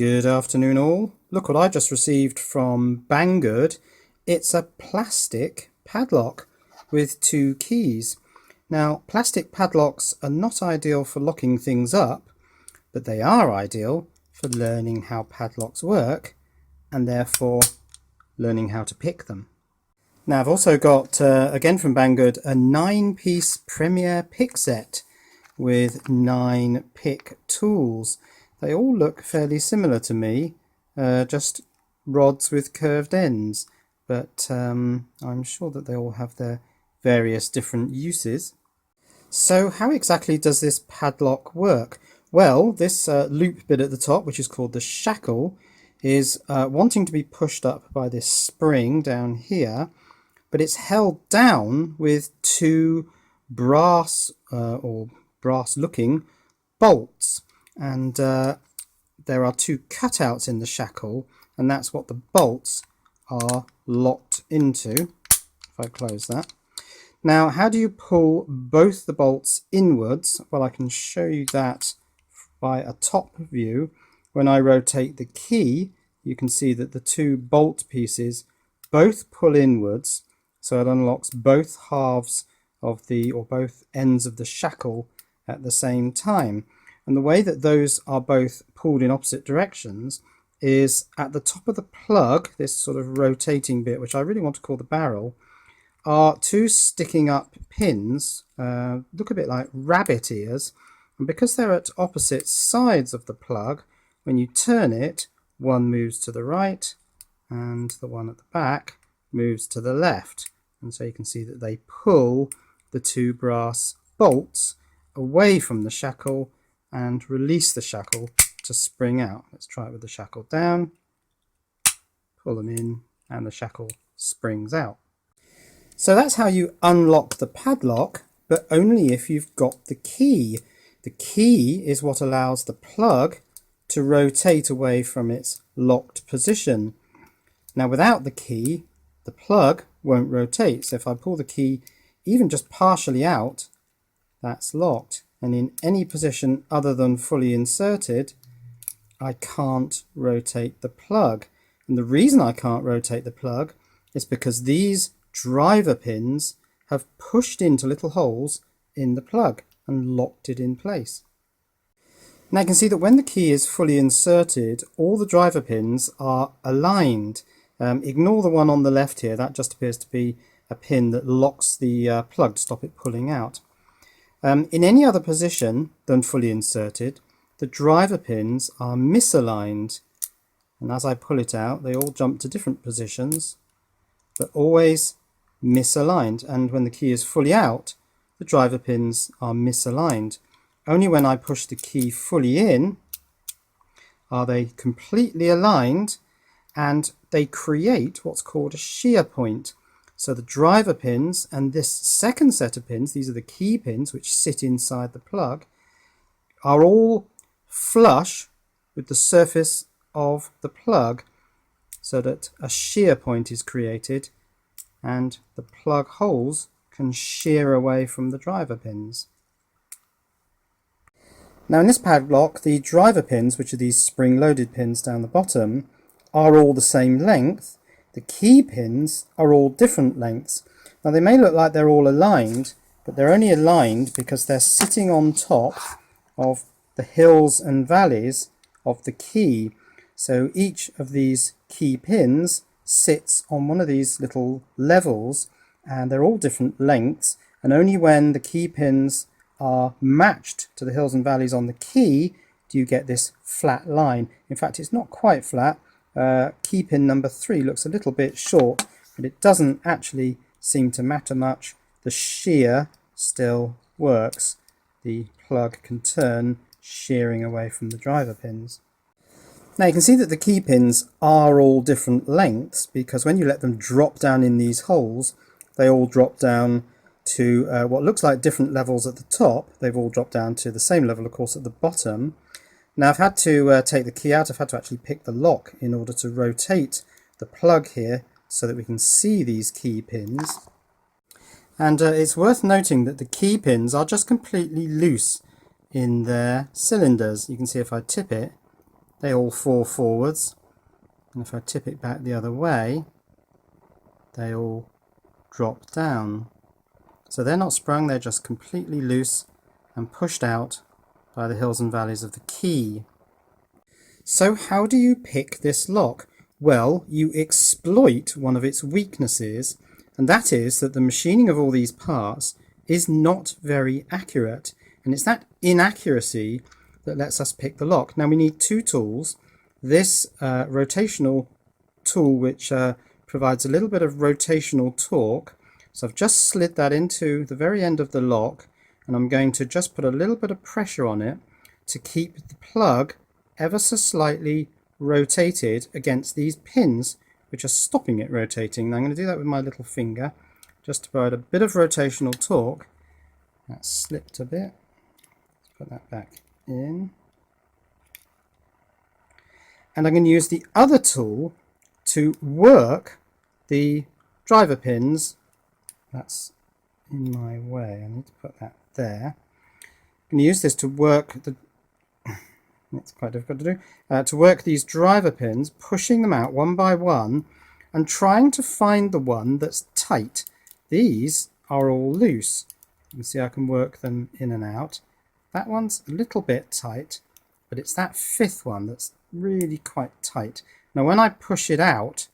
Good afternoon all. Look what I just received from Banggood. It's a plastic padlock with 2 keys. Now, plastic padlocks are not ideal for locking things up, but they are ideal for learning how padlocks work and therefore learning how to pick them. Now, I've also got, again from Banggood, a 9-piece Premier pick set with 9 pick tools. They all look fairly similar to me, just rods with curved ends, but I'm sure that they all have their various different uses. So how exactly does this padlock work? Well, this loop bit at the top, which is called the shackle, is wanting to be pushed up by this spring down here, but it's held down with 2 brass or brass looking bolts, and there are 2 cutouts in the shackle, and that's what the bolts are locked into. If I close that. Now, how do you pull both the bolts inwards? Well, I can show you that by a top view. When I rotate the key, you can see that the 2 bolt pieces both pull inwards, so it unlocks both halves of both ends of the shackle at the same time. And the way that those are both pulled in opposite directions is at the top of the plug, this sort of rotating bit, which I really want to call the barrel, are 2 sticking up pins, look a bit like rabbit ears, and because they're at opposite sides of the plug, when you turn it, one moves to the right and the one at the back moves to the left. And so you can see that they pull the 2 brass bolts away from the shackle and release the shackle to spring out. Let's try it with the shackle down, pull them in, and the shackle springs out. So that's how you unlock the padlock, but only if you've got the key. The key is what allows the plug to rotate away from its locked position. Now, without the key, the plug won't rotate. So if I pull the key even just partially out, that's locked. And in any position other than fully inserted, I can't rotate the plug. And the reason I can't rotate the plug is because these driver pins have pushed into little holes in the plug and locked it in place. Now you can see that when the key is fully inserted, all the driver pins are aligned. Ignore the one on the left here, that just appears to be a pin that locks the plug to stop it pulling out. In any other position than fully inserted, the driver pins are misaligned, and as I pull it out, they all jump to different positions, but always misaligned. And when the key is fully out, the driver pins are misaligned. Only when I push the key fully in are they completely aligned, and they create what's called a shear point. So the driver pins and this second set of pins, these are the key pins which sit inside the plug, are all flush with the surface of the plug, so that a shear point is created and the plug holes can shear away from the driver pins. Now in this padlock, the driver pins, which are these spring-loaded pins down the bottom, are all the same length. The key pins are all different lengths. Now they may look like they're all aligned, but they're only aligned because they're sitting on top of the hills and valleys of the key. So each of these key pins sits on one of these little levels, and they're all different lengths, and only when the key pins are matched to the hills and valleys on the key do you get this flat line. In fact, it's not quite flat. Key pin number 3 looks a little bit short, but it doesn't actually seem to matter much. The shear still works. The plug can turn, shearing away from the driver pins. Now you can see that the key pins are all different lengths, because when you let them drop down in these holes, they all drop down to what looks like different levels at the top. They've all dropped down to the same level, of course, at the bottom. Now I've had to take the key out. I've had to actually pick the lock in order to rotate the plug here so that we can see these key pins. And it's worth noting that the key pins are just completely loose in their cylinders. You can see if I tip it, they all fall forwards, and if I tip it back the other way, they all drop down. So they're not sprung, they're just completely loose and pushed out by the hills and valleys of the key. So how do you pick this lock? Well, you exploit one of its weaknesses, and that is that the machining of all these parts is not very accurate, and it's that inaccuracy that lets us pick the lock. Now we need two tools. This rotational tool, which provides a little bit of rotational torque. So I've just slid that into the very end of the lock, and I'm going to just put a little bit of pressure on it to keep the plug ever so slightly rotated against these pins which are stopping it rotating. Now I'm going to do that with my little finger just to provide a bit of rotational torque. That slipped a bit. Let's put that back in. And I'm going to use the other tool to work the driver pins. That's in my way. I need to put that there. I'm going to use this to work the it's quite difficult to do, to work these driver pins, pushing them out one by one and trying to find the one that's tight. These are all loose. You can see I can work them in and out. That one's a little bit tight, but it's that fifth one that's really quite tight. Now when I push it out,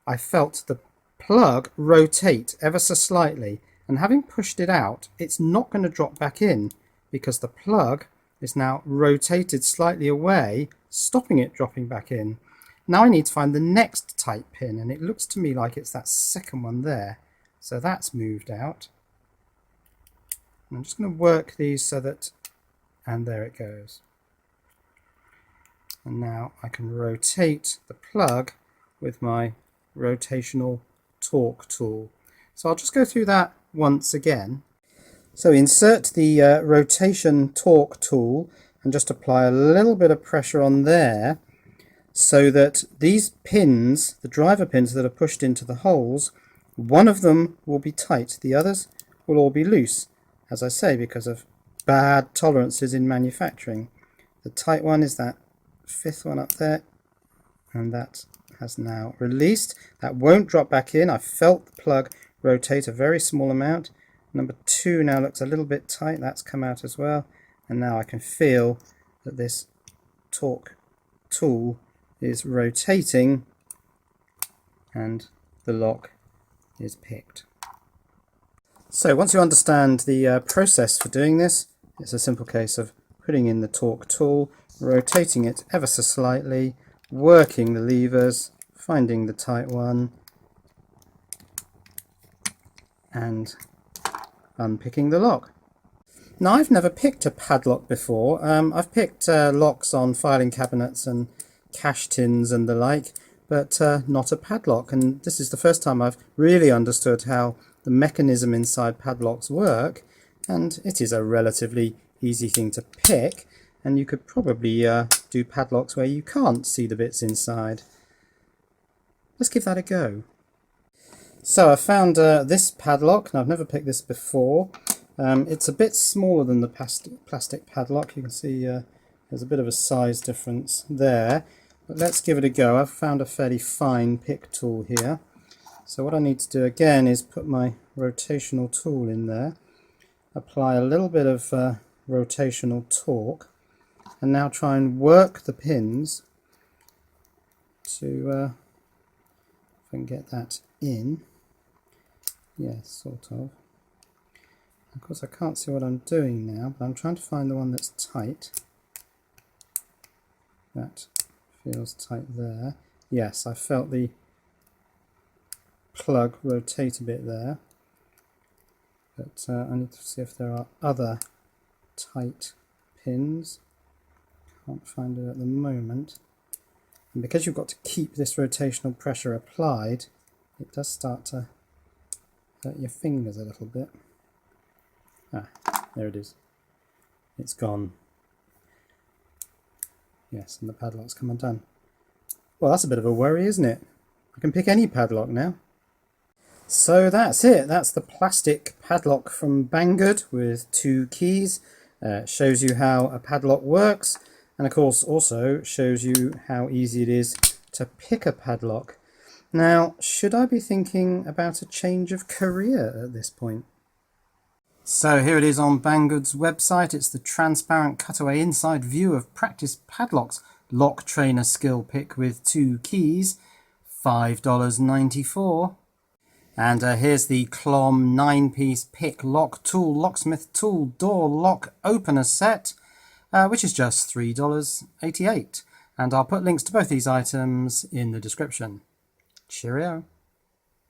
I felt the plug rotate ever so slightly, and having pushed it out, it's not going to drop back in because the plug is now rotated slightly away, stopping it dropping back in. Now I need to find the next tight pin, and it looks to me like it's that second one there. So that's moved out. And I'm just going to work these so that, and there it goes. And now I can rotate the plug with my rotational torque tool. So I'll just go through that once again. So insert the rotation torque tool and just apply a little bit of pressure on there so that these pins, the driver pins that are pushed into the holes, one of them will be tight, the others will all be loose, as I say, because of bad tolerances in manufacturing. The tight one is that fifth one up there, and that has now released. That won't drop back in. I felt the plug rotate a very small amount. Number 2 now looks a little bit tight. That's come out as well. And now I can feel that this torque tool is rotating and the lock is picked. So once you understand the process for doing this, it's a simple case of putting in the torque tool, rotating it ever so slightly, working the levers, finding the tight one, and unpicking the lock. Now I've never picked a padlock before. I've picked locks on filing cabinets and cash tins and the like, but not a padlock, and this is the first time I've really understood how the mechanism inside padlocks work, and it is a relatively easy thing to pick, and you could probably do padlocks where you can't see the bits inside. Let's give that a go. So I found this padlock, and I've never picked this before. It's a bit smaller than the plastic padlock. You can see there's a bit of a size difference there. But let's give it a go. I've found a fairly fine pick tool here. So what I need to do again is put my rotational tool in there, apply a little bit of rotational torque, and now try and work the pins to, if I can get that in. Yes, sort of. Of course I can't see what I'm doing now, but I'm trying to find the one that's tight. That feels tight there. Yes, I felt the plug rotate a bit there, but I need to see if there are other tight pins. Can't find it at the moment. And because you've got to keep this rotational pressure applied, it does start to hurt your fingers a little bit. Ah, there it is. It's gone. Yes, and the padlock's come undone. Well, that's a bit of a worry, isn't it? I can pick any padlock now. So that's it. That's the plastic padlock from Banggood with 2 keys. It shows you how a padlock works. And of course also shows you how easy it is to pick a padlock. Now, should I be thinking about a change of career at this point? So here it is on Banggood's website. It's the transparent cutaway inside view of practice padlocks. Lock trainer skill pick with 2 keys, $5.94. And here's the Clom 9-piece pick lock tool, locksmith tool, door lock opener set, which is just $3.88. And I'll put links to both these items in the description. Cheerio.